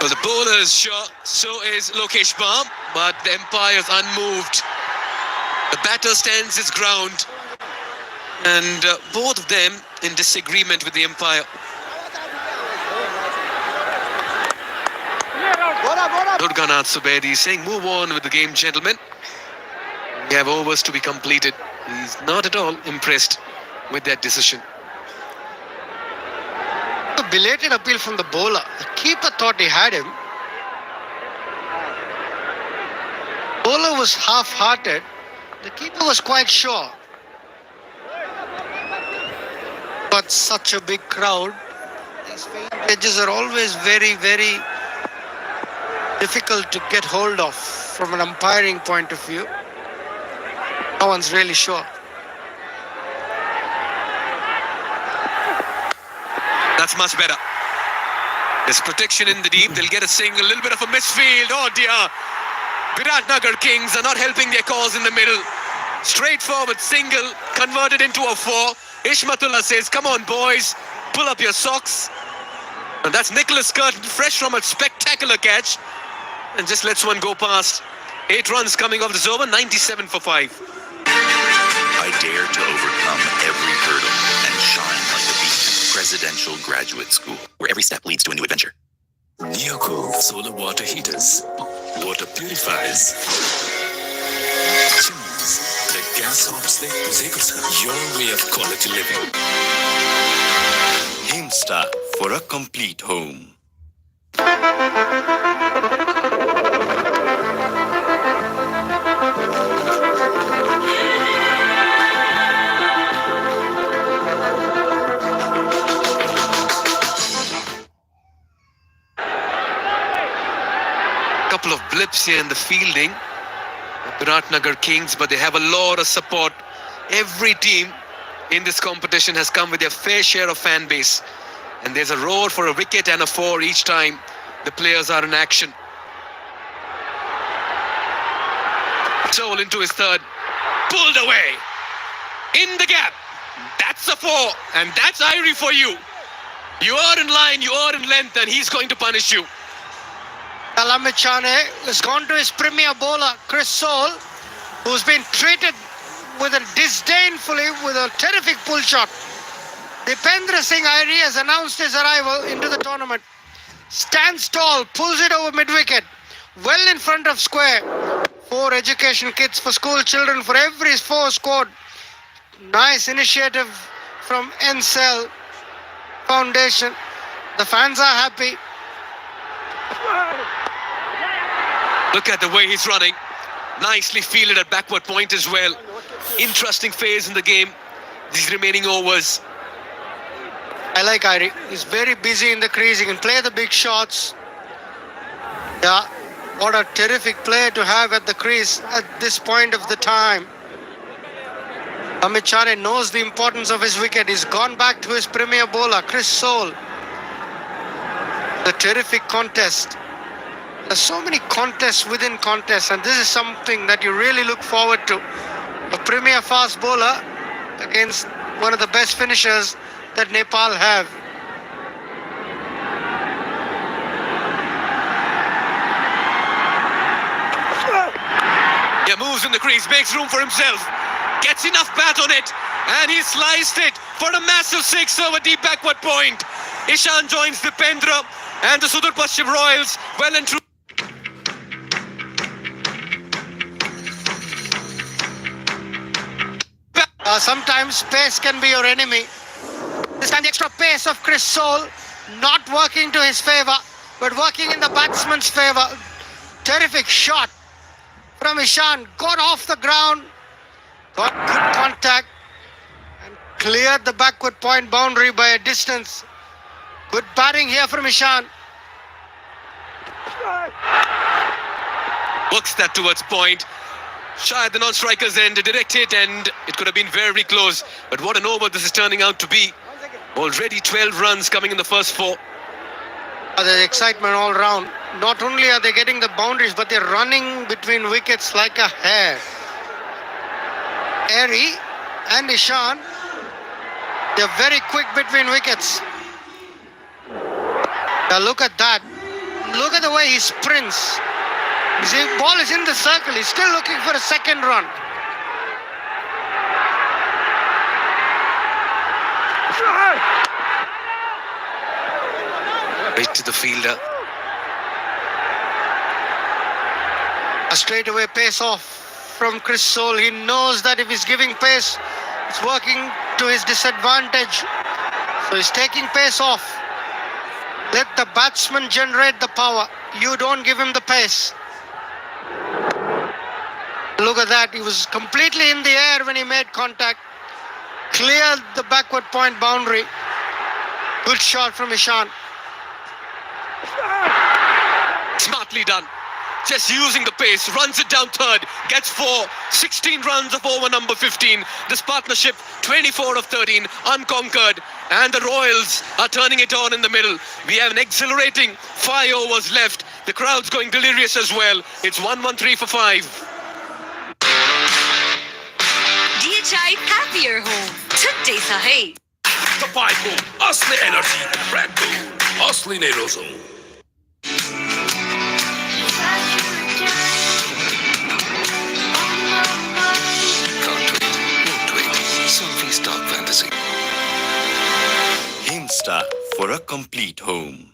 Well, the bowler is sure, so is Lokesh Baum, but the umpire is unmoved. The batter stands his ground, and both of them in disagreement with the umpire. Durganath Subedi saying, move on with the game, gentlemen. We have overs to be completed. He's not at all impressed with that decision. A belated appeal from the bowler. The keeper thought he had him. Bowler was half-hearted. The keeper was quite sure. But such a big crowd. These edges are always very, very difficult to get hold of from an umpiring point of view. No one's really sure. That's much better. There's protection in the deep. They'll get a single, a little bit of a misfield. Oh dear. Biratnagar Kings are not helping their cause in the middle. Straightforward single converted into a 4. Ishmatullah says, come on boys, pull up your socks. And that's Nicholas Curtin, fresh from a spectacular catch. And just lets one go past. 8 runs coming off this over, 97 for 5. I dare to overcome every hurdle and shine like the beacon. Presidential Graduate School, where every step leads to a new adventure. Neoco solar water heaters. Water purifies. Chimneys. The gas hops your way of quality living. Himstar for a complete home. Couple of blips here in the fielding, the Biratnagar Kings, but they have a lot of support. Every team in this competition has come with their fair share of fan base, and there's a roar for a wicket and a 4 each time the players are in action. Soul into his third, pulled away, in the gap. That's a 4, and that's Irie for you. You are in line, you are in length, and he's going to punish you. Amit Chane has gone to his premier bowler, Chris Soul, who's been treated with a disdainfully with a terrific pull shot. Dipendra Singh Irie has announced his arrival into the tournament. Stands tall, pulls it over mid-wicket, well in front of square. 4 education kits for school children for every 4 scored. Nice initiative from NCEL Foundation. The fans are happy. Look at the way he's running. Nicely fielded at backward point as well. Interesting phase in the game. These remaining overs. I like Irie. He's very busy in the crease. He can play the big shots. Yeah, what a terrific player to have at the crease at this point of the time. Amit Chane knows the importance of his wicket. He's gone back to his premier bowler, Chris Soul. A terrific contest. There's so many contests within contests, and this is something that you really look forward to. A premier fast bowler against one of the best finishers that Nepal have. Yeah, moves in the crease, makes room for himself, gets enough bat on it, and he sliced it for a massive 6 over deep backward point. Ishan joins Dipendra and the Sudurpaschim Royals well and truly. Sometimes pace can be your enemy. This time the extra pace of Chris Soul not working to his favour, but working in the batsman's favour. Terrific shot from Ishan. Got off the ground, got good contact, and cleared the backward point boundary by a distance. Good batting here from Ishan. Works that towards point. Shy at the non-striker's end, a direct hit, and it could have been very close. But what an over this is turning out to be. Already 12 runs coming in the first 4. There's excitement all round. Not only are they getting the boundaries, but they're running between wickets like a hare. Airy and Ishan, they're very quick between wickets. Now look at that. look at the way he sprints. The ball is in the circle. He's still looking for a second run. Right to the fielder. A straightaway pace off from Chris Soule. He knows that if he's giving pace, it's working to his disadvantage. So he's taking pace off. Let the batsman generate the power. You don't give him the pace. Look at that. He was completely in the air when he made contact. Cleared the backward point boundary. Good shot from Ishan. Smartly done. Just using the pace, runs it down third, gets 4, 16 runs of over number 15. This partnership, 24 of 13, unconquered. And the Royals are turning it on in the middle. We have an exhilarating 5 overs left. The crowd's going delirious as well. It's 1-1-3 for 5. DHI Happier Home. Today sa hai. Tapayko, Asli Energy, Red Bull, Asli Nerozo. Can't wait, won't wait. Something Stark Fantasy. Insta for a complete home.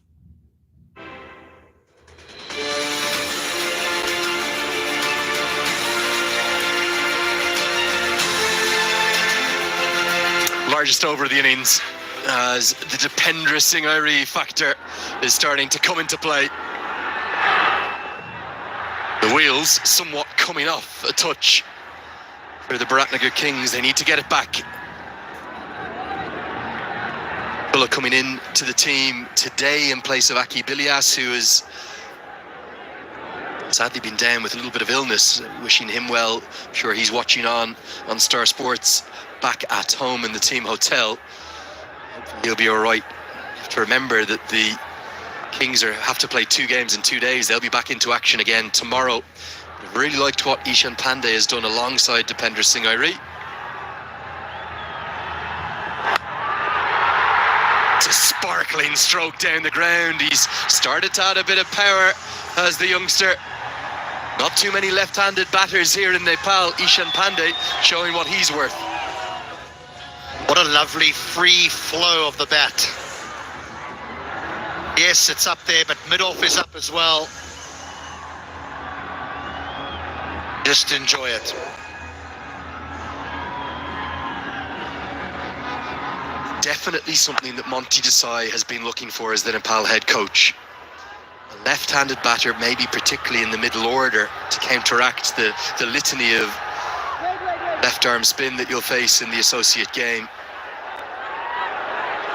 Largest over of the innings as the Dipendra Singh Airi factor is starting to come into play. The wheels somewhat coming off a touch for the Biratnagar Kings. They need to get it back. Bulla coming in to the team today in place of Aki Bilias, who has sadly been down with a little bit of illness. Wishing him well. I'm sure he's watching on Star Sports back at home in the team hotel. Hopefully he'll be all right. You have to remember that the Kings have to play 2 games in 2 days. They'll be back into action again tomorrow. I've really liked what Ishan Pandey has done alongside Dipendra Singh Airi. It's a sparkling stroke down the ground. He's started to add a bit of power as the youngster. Not too many left-handed batters here in Nepal. Ishan Pandey showing what he's worth. What a lovely free flow of the bat. Yes, it's up there, but mid-off is up as well. Just enjoy it. Definitely something that Monty Desai has been looking for as the Nepal head coach. A left-handed batter, maybe particularly in the middle order, to counteract the litany of left-arm spin that you'll face in the associate game.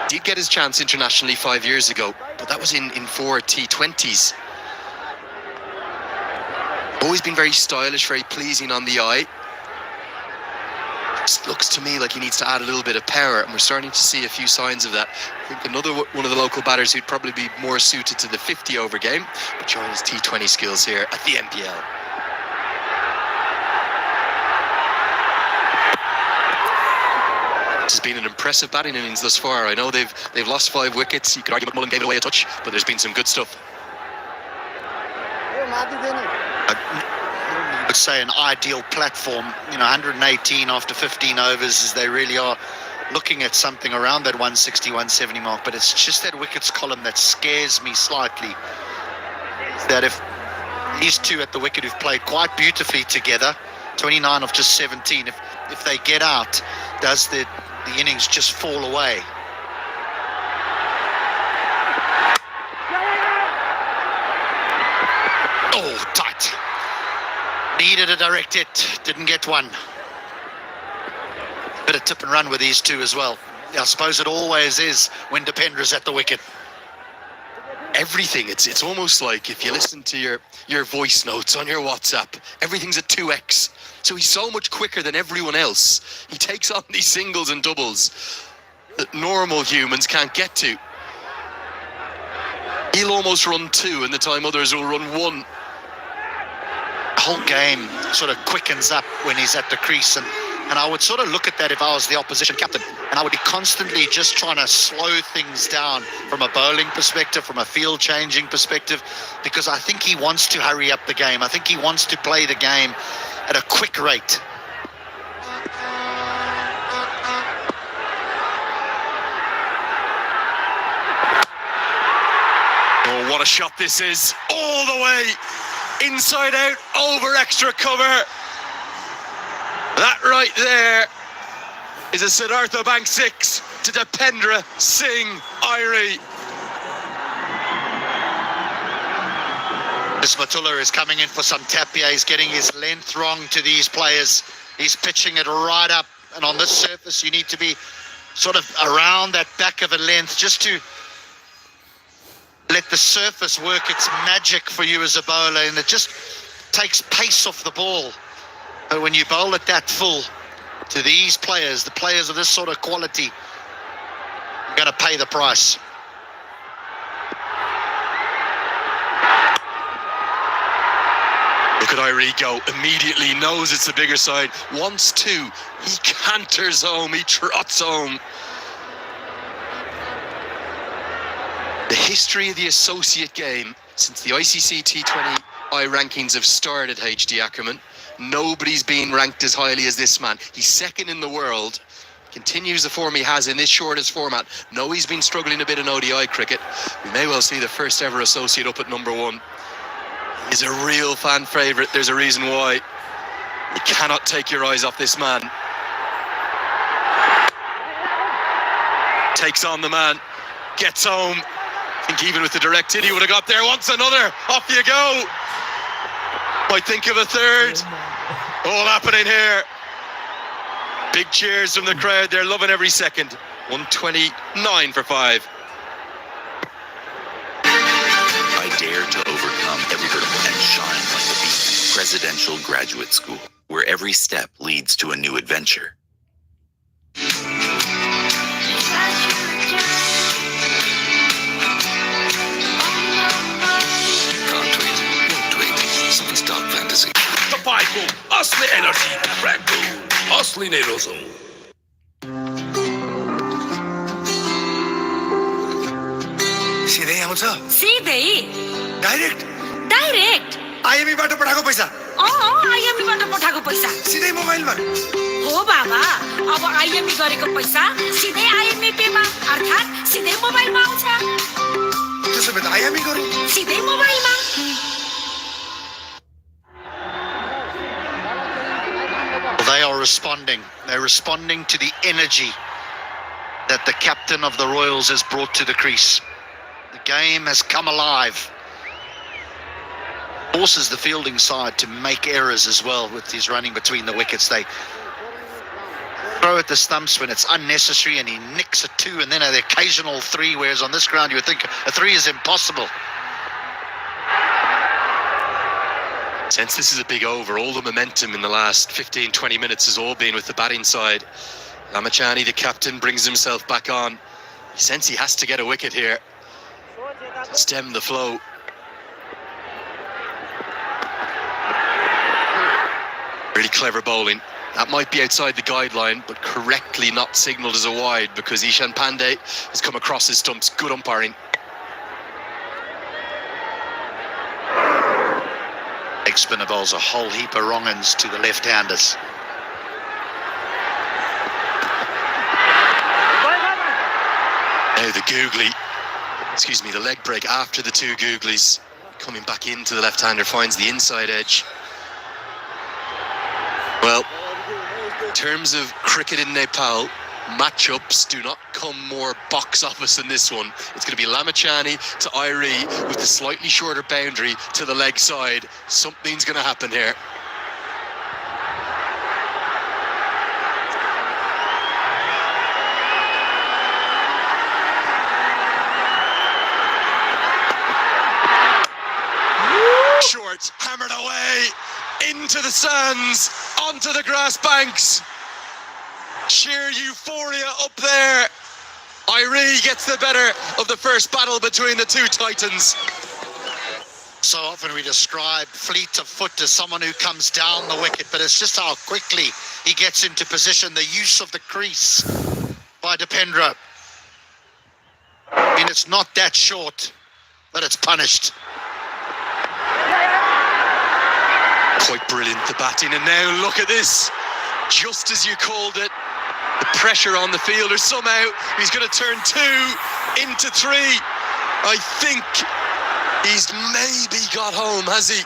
Did get his chance internationally 5 years ago, but that was in 4 T20s. Always been very stylish, very pleasing on the eye. Just looks to me like he needs to add a little bit of power, and we're starting to see a few signs of that. I think another one of the local batters who'd probably be more suited to the 50-over game, but showing his T20 skills here at the NPL. This has been an impressive batting innings thus far. I know they've lost 5 wickets. You could argue McMullen gave it away a touch, but there's been some good stuff. I would say an ideal platform, 118 after 15 overs, as they really are looking at something around that 160, 170 mark. But it's just that wickets column that scares me slightly. That if these two at the wicket who've played quite beautifully together, 29 of just 17, if they get out, does the innings just fall away? Oh, tight. Needed a direct hit, didn't get one. Bit of tip and run with these two as well. I suppose it always is when Dipendra's at the wicket. Everything, it's almost like if you listen to your voice notes on your WhatsApp, everything's at 2x. So he's so much quicker than everyone else. He takes on these singles and doubles that normal humans can't get to. He'll almost run 2 in the time others will run 1. The whole game sort of quickens up when he's at the crease, and And I would sort of look at that if I was the opposition captain, and I would be constantly just trying to slow things down from a bowling perspective, from a field changing perspective, because I think he wants to hurry up the game. I think he wants to play the game at a quick rate. Oh, what a shot this is. All the way. Inside out, over extra cover. That right there is a Siddhartha Bank 6 to Dipendra Singh Irie. Matullah is coming in for some tapia. He's getting his length wrong to these players. He's pitching it right up. And on this surface, you need to be sort of around that back of a length just to let the surface work its magic for you as a bowler. And it just takes pace off the ball. But when you bowl it that full to these players, the players of this sort of quality, you're going to pay the price. Look at Irie go, immediately knows it's the bigger side, wants to, he canters home, he trots home. The history of the associate game since the ICC T20I rankings have started, HD Ackerman, nobody's been ranked as highly as this man. He's second in the world, continues the form he has in this shortest format. No, he's been struggling a bit in ODI cricket. We may well see the first ever associate up at number 1. He's a real fan favourite. There's a reason why. You cannot take your eyes off this man. Takes on the man, gets home. I think even with the direct hit he would have got there. Wants another, off you go. Might think of a third. All happening here. Big cheers from the crowd. They're loving every second. 129 for 5. I dare to overcome every hurdle and shine like a beacon. Presidential Graduate School, where every step leads to a new adventure. Can't wait, won't wait. Something's dark fantasy. तपाईँको असली energy break bull असली नै रोजौं सिधै आउँछ सिधै direct direct आइएमईबाट पठाएको पैसा आइएमईबाट पठाएको पैसा सिधै मोबाइलमा हो बाबा अब आइएमई गरेको पैसा सिधै आइएमई पेमा अर्थात् सिधै मोबाइलमा आउँछ त्यसो भए आइएमई गरौँ सिधै मोबाइलमा They are responding. They're responding to the energy that the captain of the Royals has brought to the crease. The game has come alive. Forces the fielding side to make errors as well with his running between the wickets. They throw at the stumps when it's unnecessary and he nicks a 2 and then the occasional 3, whereas on this ground you would think a 3 is impossible. Since this is a big over, all the momentum in the last 15-20 minutes has all been with the batting side. Lamachani, the captain, brings himself back on. You sense he has to get a wicket here to stem the flow. Really clever bowling. That might be outside the guideline, but correctly not signalled as a wide because Ishan Pandey has come across his stumps. Good umpiring. Leg spinner bowls a whole heap of wrong-uns to the left-handers. Now the the leg break after the 2 googlies. Coming back into the left-hander, finds the inside edge. Well, in terms of cricket in Nepal, matchups do not come more box office than this one. It's going to be Lamachani to Irie with the slightly shorter boundary to the leg side. Something's going to happen here. Short, hammered away into the sands, onto the grass banks. Sheer euphoria up there. Irie gets the better of the first battle between the 2 titans. so often we describe fleet of foot as someone who comes down the wicket, but it's just how quickly he gets into position. The use of the crease by Dipendra. I mean, it's not that short, but it's punished. Quite brilliant, the batting. And now look at this. Just as you called it, the pressure on the fielder. Somehow he's going to turn 2 into 3. I think he's maybe got home, has he?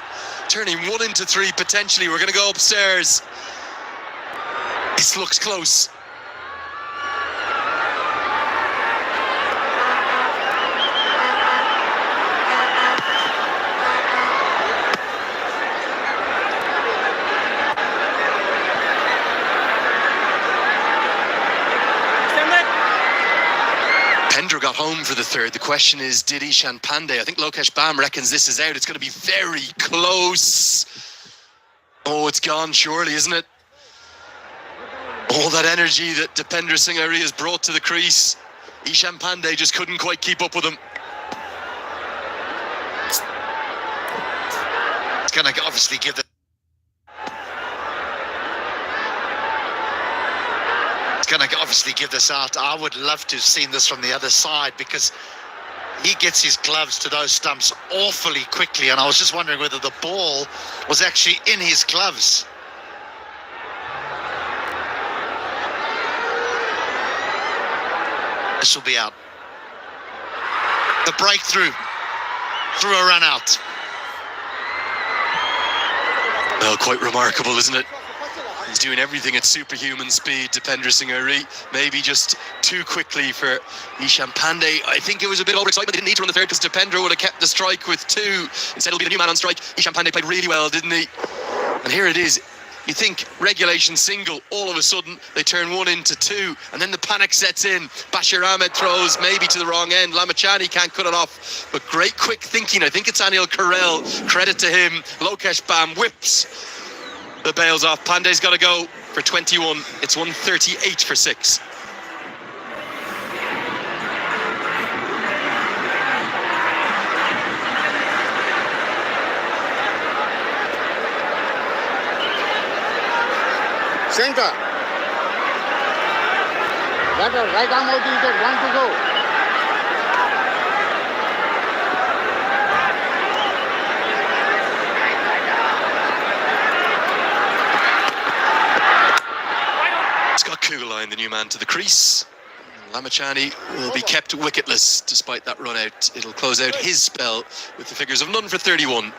Turning 1 into 3 potentially. We're going to go upstairs. This looks close. Pendra got home for the 3rd. The question is, did Ishan Pandey? I think Lokesh Bam reckons this is out. It's going to be very close. Oh, it's gone surely, isn't it? All that energy that Dipendra Singh Ari has brought to the crease. Ishan Pandey just couldn't quite keep up with him. It's going to obviously give the... Going to obviously give this out. I would love to have seen this from the other side, because he gets his gloves to those stumps awfully quickly, and I was just wondering whether the ball was actually in his gloves. This will be out. The breakthrough through a run out. Well, quite remarkable, isn't it? He's doing everything at superhuman speed, Dipendra Singh Ari. Maybe just too quickly for Ishan Pandey. I think it was a bit overexcitement. They didn't need to run the 3rd because Dipendra would have kept the strike with 2. Instead, it'll be the new man on strike. Ishan Pandey played really well, didn't he? And here it is. You think regulation single, all of a sudden they turn 1 into 2, and then the panic sets in. Bashir Ahmed throws maybe to the wrong end. Lamachani can't cut it off, but great quick thinking. I think it's Anil Karel. Credit to him. Lokesh Bam whips the bails off. Pandey's got to go for 21. It's 138 for 6. Center. Batter, right arm out to wicket, 1 to go. Scott Kugelheim, the new man to the crease. Lamachani will be kept wicketless despite that run out. It'll close out his spell with the figures of none for 31.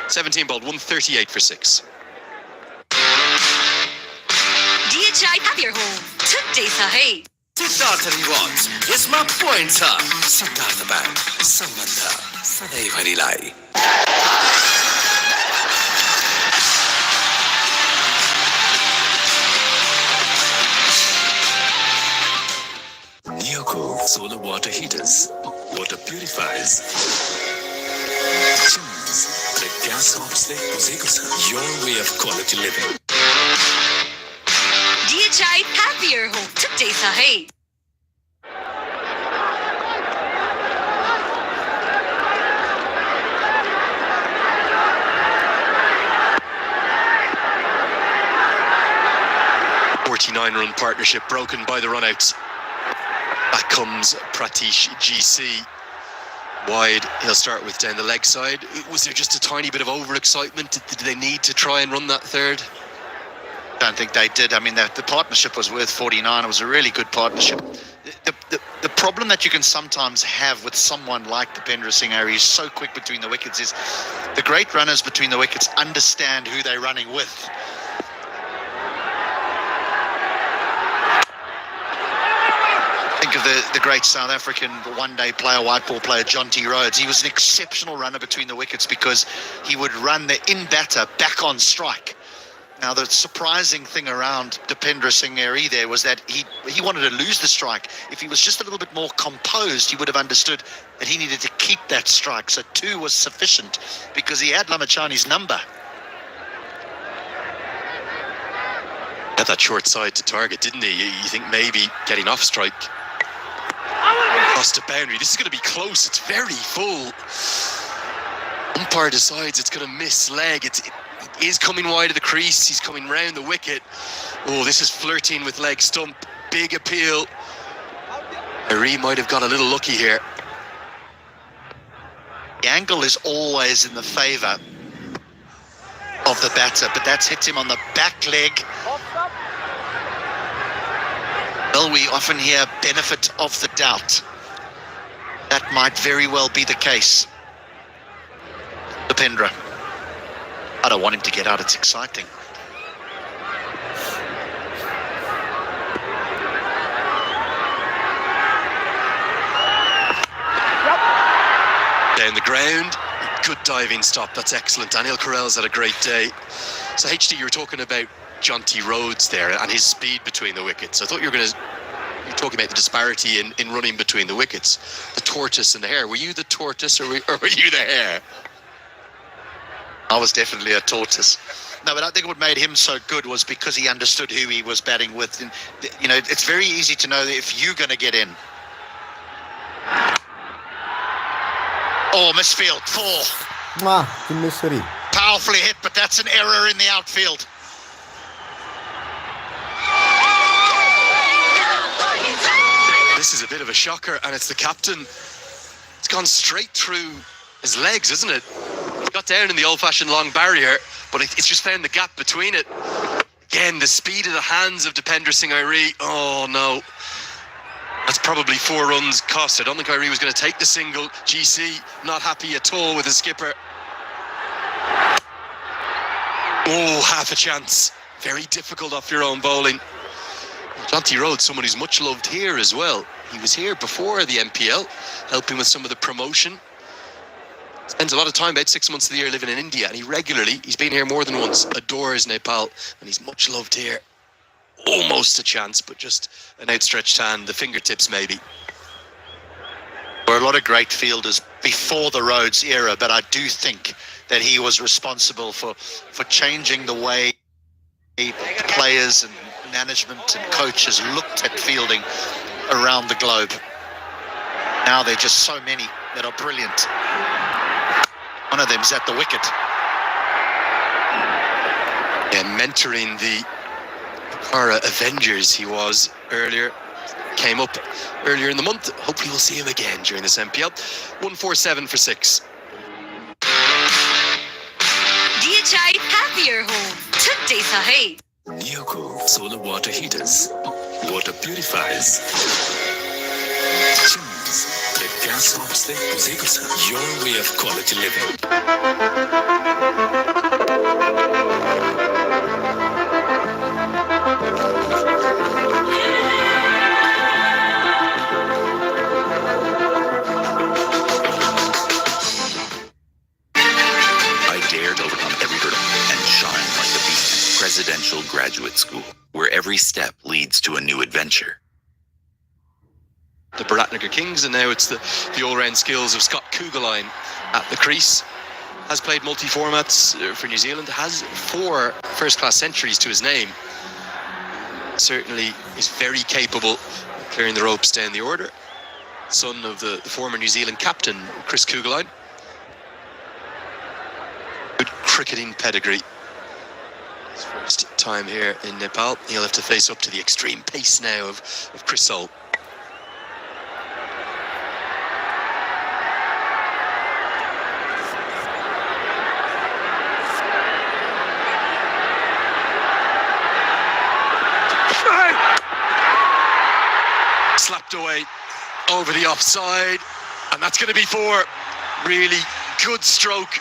17 bowled, 138 for 6. DHI Happier Home. Today sa hai. Siddharth rewards यसमा point छ Siddharth bank सम्बन्ध सधैँभरिलाई Neoco solar water heaters, water purifiers, chimneys, the gas hobsle बुझेको छ your way of quality living. DHI Happier Home. Today sa hai. Run partnership broken by the runouts. Back comes Pratish GC. Wide, he'll start with down the leg side. Was there just a tiny bit of overexcitement? Did they need to try and run that 3rd? I don't think they did. I mean, the partnership was worth 49. It was a really good partnership. The problem that you can sometimes have with someone like Dipendra Singh Ari, who's so quick between the wickets, is the great runners between the wickets understand who they're running with. Think of the great South African one-day player, white ball player, John T. Rhodes. He was an exceptional runner between the wickets because he would run the in-batter back on strike. Now, the surprising thing around Dipendra Singh Ari there was that he wanted to lose the strike. If he was just a little bit more composed, he would have understood that he needed to keep that strike. So 2 was sufficient because he had Lamachani's number. Had that short side to target, didn't he? You think maybe getting off strike. Lost a boundary. This is going to be close. It's very full. Umpire decides it's going to miss leg. It is coming wide of the crease. He's coming round the wicket. Oh, this is flirting with leg stump. Big appeal. Ari might have got a little lucky here. The angle is always in the favour of the batter, but that's hit him on the back leg. Well, we often hear benefit of the doubt. That might very well be the case. Dipendra. I don't want him to get out, it's exciting. Down the ground, good diving stop, that's excellent. Daniel Carell's had a great day. So HD, you were talking about Jonty Rhodes there and his speed between the wickets. I thought you were talking about the disparity in running between the wickets. The tortoise and the hare. Were you the tortoise or were you the hare? I was definitely a tortoise. No, but I think what made him so good was because he understood who he was batting with. And, you know, it's very easy to know if you're going to get in. Oh, misfield, 4. Powerfully hit, but that's an error in the outfield. This is a bit of a shocker, and it's the captain. It's gone straight through his legs, isn't it? He got down in the old-fashioned long barrier, but it's just found the gap between it. Again, the speed of the hands of Dipendra Singh Airi. Oh, no. That's probably 4 runs cost. I don't think Airi was going to take the single. GC not happy at all with his skipper. Oh, half a chance. Very difficult off your own bowling. Jonty Rhodes, someone who's much loved here as well. He was here before the MPL, helping with some of the promotion. Spends a lot of time, about 6 months of the year, living in India, and he's been here more than once, adores Nepal, and he's much loved here. Almost a chance, but just an outstretched hand, the fingertips maybe. There were a lot of great fielders before the Rhodes era, but I do think that he was responsible for changing the way players and management and coaches looked at fielding around the globe. Now there are just so many that are brilliant. One of them is at the wicket. Yeah, mentoring the Para Avengers he was earlier. Came up earlier in the month. Hopefully we'll see him again during this MPL. 147 for 6. DHI Happier Home. Today sa hai. Neoco solar water heaters. Water purifies. Chimneys. The gas hops they your way of quality living. Presidential Graduate School, where every step leads to a new adventure. The Biratnagar Kings, and now it's the all-round skills of Scott Kugelheim at the crease. Has played multi-formats for New Zealand, has 4 first-class centuries to his name. Certainly is very capable of clearing the ropes down the order. Son of the former New Zealand captain, Chris Kugelheim. Good cricketing pedigree. His first time here in Nepal. He'll have to face up to the extreme pace now of Chris Soul. Slapped away over the offside, and that's going to be 4. Really good stroke.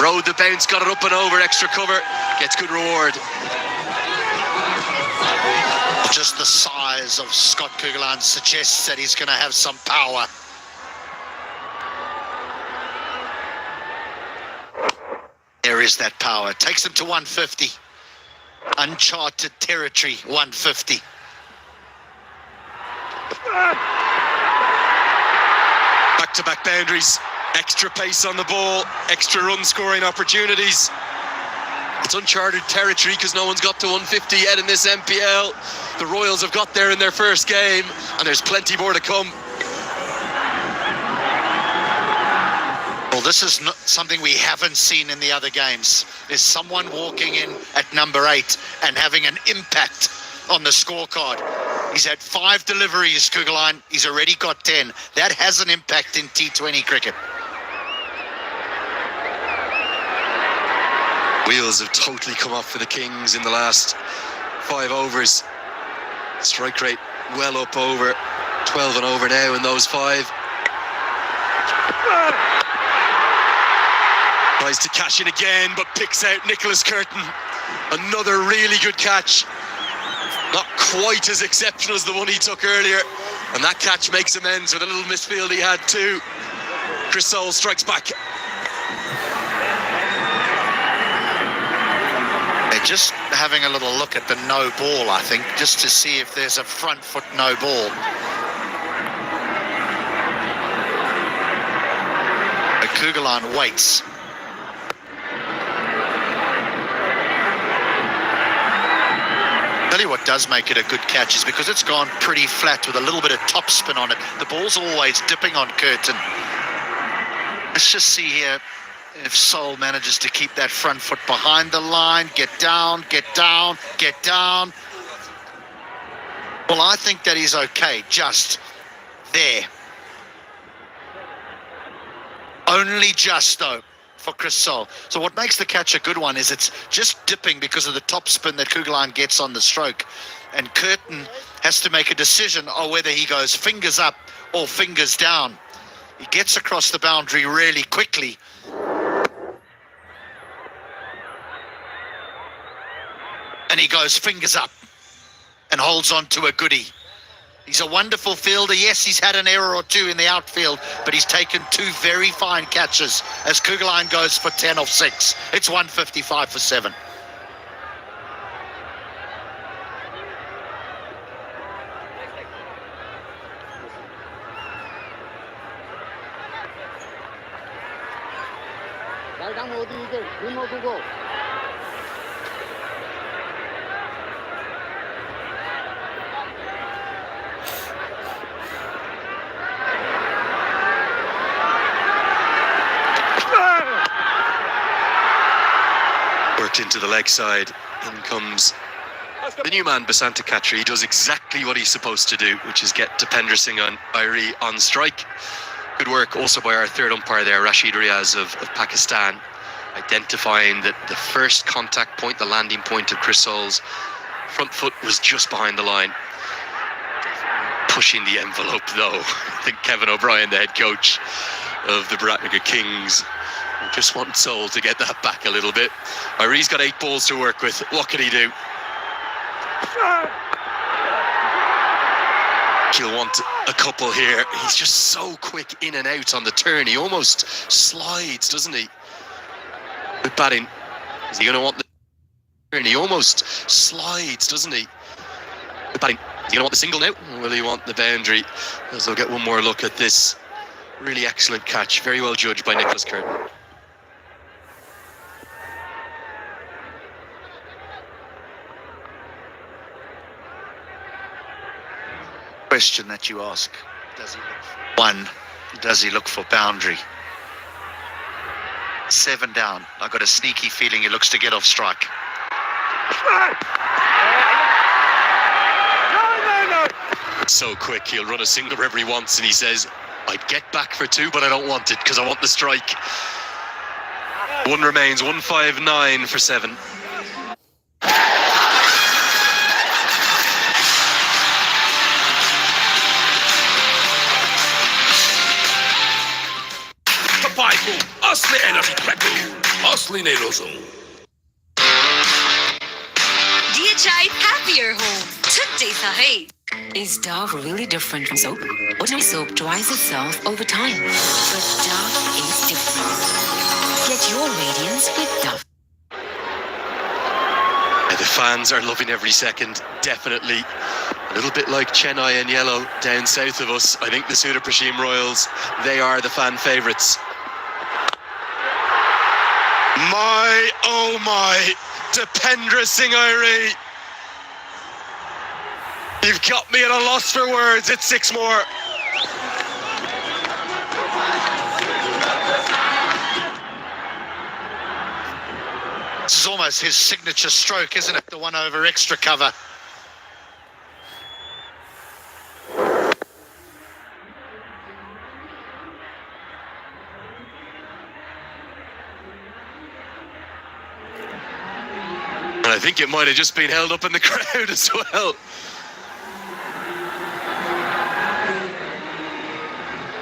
Rode the bounce, got it up and over, extra cover, gets good reward. Just the size of Scott Kugelheim suggests that he's going to have some power. There is that power. Takes him to 150. Uncharted territory, 150. Back-to-back boundaries. Extra pace on the ball, extra run scoring opportunities. It's uncharted territory because no one's got to 150 yet in this MPL. The Royals have got there in their first game, and there's plenty more to come. Well, this is not something we haven't seen in the other games. Is someone walking in at number 8 and having an impact on the scorecard. He's had 5 deliveries, Kugelheim. He's already got 10. That has an impact in T20 cricket. Wheels have totally come off for the Kings in the last 5 overs. Strike rate well up over 12 and over now in those 5. Tries to cash in again, but picks out Nicholas Curtin. Another really good catch. Not quite as exceptional as the one he took earlier. And that catch makes amends with a little misfield he had too. Chris Soul strikes back. They're just having a little look at the no ball, I think, just to see if there's a front foot no ball. Kugelheim waits. Tell you what does make it a good catch is because it's gone pretty flat with a little bit of top spin on it. The ball's always dipping on Curtin. Let's just see here if Soul manages to keep that front foot behind the line. Get down, get down, get down. Well, I think that he's okay, just there. Only just, though, for Chris Soul. So what makes the catch a good one is it's just dipping because of the top spin that Kugelheim gets on the stroke. And Curtin has to make a decision on whether he goes fingers up or fingers down. He gets across the boundary really quickly. And he goes fingers up and holds on to a goodie. He's a wonderful fielder. Yes, he's had an error or 2 in the outfield, but he's taken 2 very fine catches as Kugelheim goes for 10 off 6. It's 155 for 7. Right arm over the wicket. 3 more to go. Worked into the leg side. In comes the new man, Basanta Khatri. He does exactly what he's supposed to do, which is get Dipender Singh on Irie on strike. Good work also by our third umpire there, Rashid Riaz of Pakistan, identifying that the first contact point, the landing point of Chris Soul's front foot was just behind the line. Pushing the envelope though. I think Kevin O'Brien, the head coach of the Biratnagar Kings, just want Soul to get that back a little bit. Irie's got 8 balls to work with. What can he do? He'll want a couple here. He's just so quick in and out on the turn. He almost slides, doesn't he? With batting, is he going to want the turn? He almost slides, doesn't he? With batting, is he going to want the single now? Or will he want the boundary? As we'll get one more look at this really excellent catch. Very well judged by Nicholas Curtin. Question that you ask, does he look for 1? Does he look for boundary? 7 down. I've got a sneaky feeling he looks to get off strike. So quick, he'll run a single wherever he wants, and he says, I'd get back for 2, but I don't want it because I want the strike. 1 remains, 159 for 7. Asli enerji Dragul. Asli Nerozum. DHI Happier Home. Today sahi. Is Dove really different from soap? Ordinary soap dries itself over time, but Dove is different. Get your radiance with Dove. The fans are loving every second, definitely. A little bit like Chennai and Yellow down south of us. I think the Sudurpaschim Royals, they are the fan favourites. My, oh my, Dipender Singh Irie. You've got me at a loss for words. It's 6 more. This is almost his signature stroke, isn't it? The one over extra cover. And I think it might have just been held up in the crowd as well.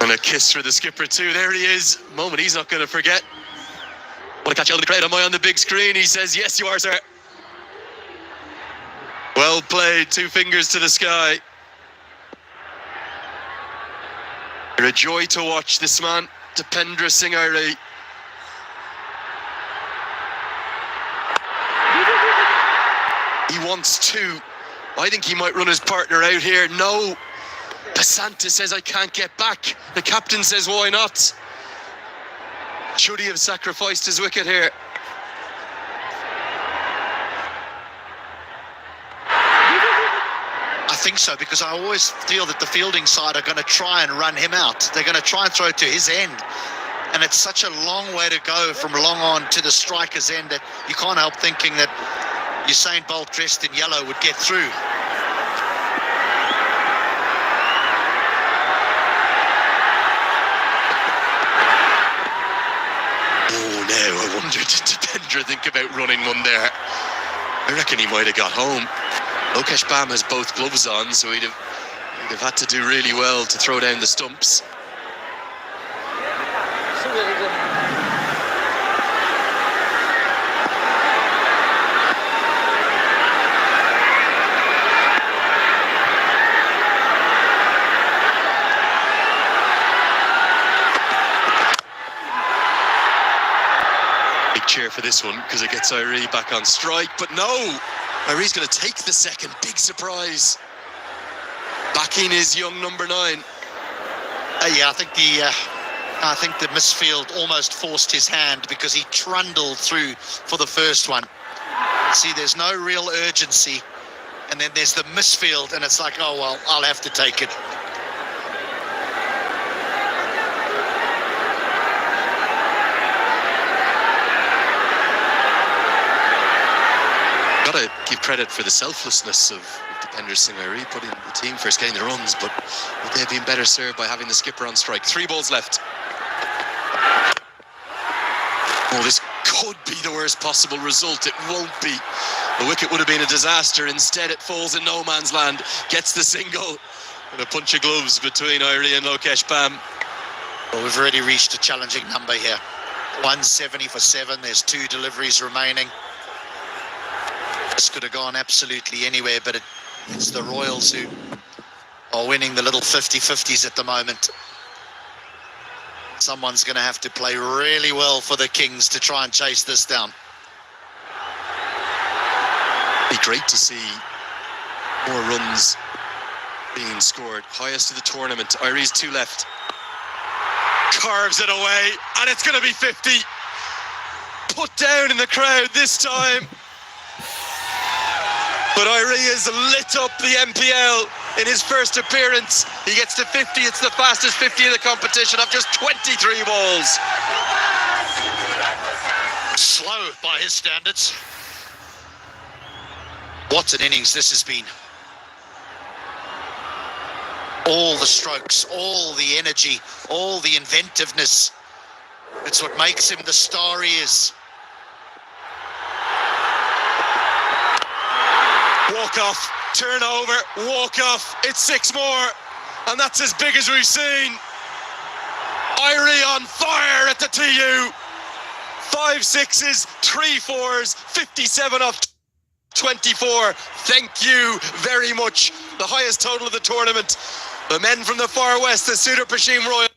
And a kiss for the skipper too. There he is. Moment he's not going to forget. Want to catch hold of the crowd? Am I on the big screen? He says, yes, you are, sir. Well played. 2 fingers to the sky. You're a joy to watch, this man, Dipendra Singh Airi. He wants to. I think he might run his partner out here. No. Basanta says, I can't get back. The captain says, why not? Should he have sacrificed his wicket here? I think so, because I always feel that the fielding side are going to try and run him out. They're going to try and throw it to his end. And it's such a long way to go from long on to the striker's end that you can't help thinking that Usain Bolt dressed in yellow would get through. Oh, now I wonder, did Dipendra think about running one there? I reckon he might have got home. Lokesh Bam has both gloves on, so he'd have had to do really well to throw down the stumps. Cheer for this one because it gets Airi back on strike, but no, Airi's going to take the second. Big surprise, backing his young number 9. Yeah, I think the misfield almost forced his hand because he trundled through for the first one. See, there's no real urgency, and then there's the misfield, and it's like, oh well, I'll have to take it. Got to give credit for the selflessness of Dipendra Singh Airi, putting the team first, getting the runs, but would they have been better served by having the skipper on strike? 3 balls left. Oh, this could be the worst possible result. It won't be. The wicket would have been a disaster. Instead, it falls in no man's land. Gets the single. And a punch of gloves between Airi and Lokesh Bam. Well, we've already reached a challenging number here. 170 for 7. There's 2 deliveries remaining. This could have gone absolutely anywhere, but it's the Royals who are winning the little 50-50s at the moment. Someone's going to have to play really well for the Kings to try and chase this down. It'd be great to see more runs being scored. Highest of the tournament. Airi's 2 left. Carves it away, and it's going to be 50. Put down in the crowd this time. But Airi has lit up the MPL in his first appearance. He gets to 50. It's the fastest 50 of the competition of just 23 balls. Slow by his standards. What an innings this has been. All the strokes, all the energy, all the inventiveness. It's what makes him the star he is. Walk off, turnover, walk off. It's 6 more, and that's as big as we've seen. Airi on fire at the TU. 5 6s, 3 4s, 57 off 24. Thank you very much. The highest total of the tournament. The men from the far west, the Sudurpaschim Royals.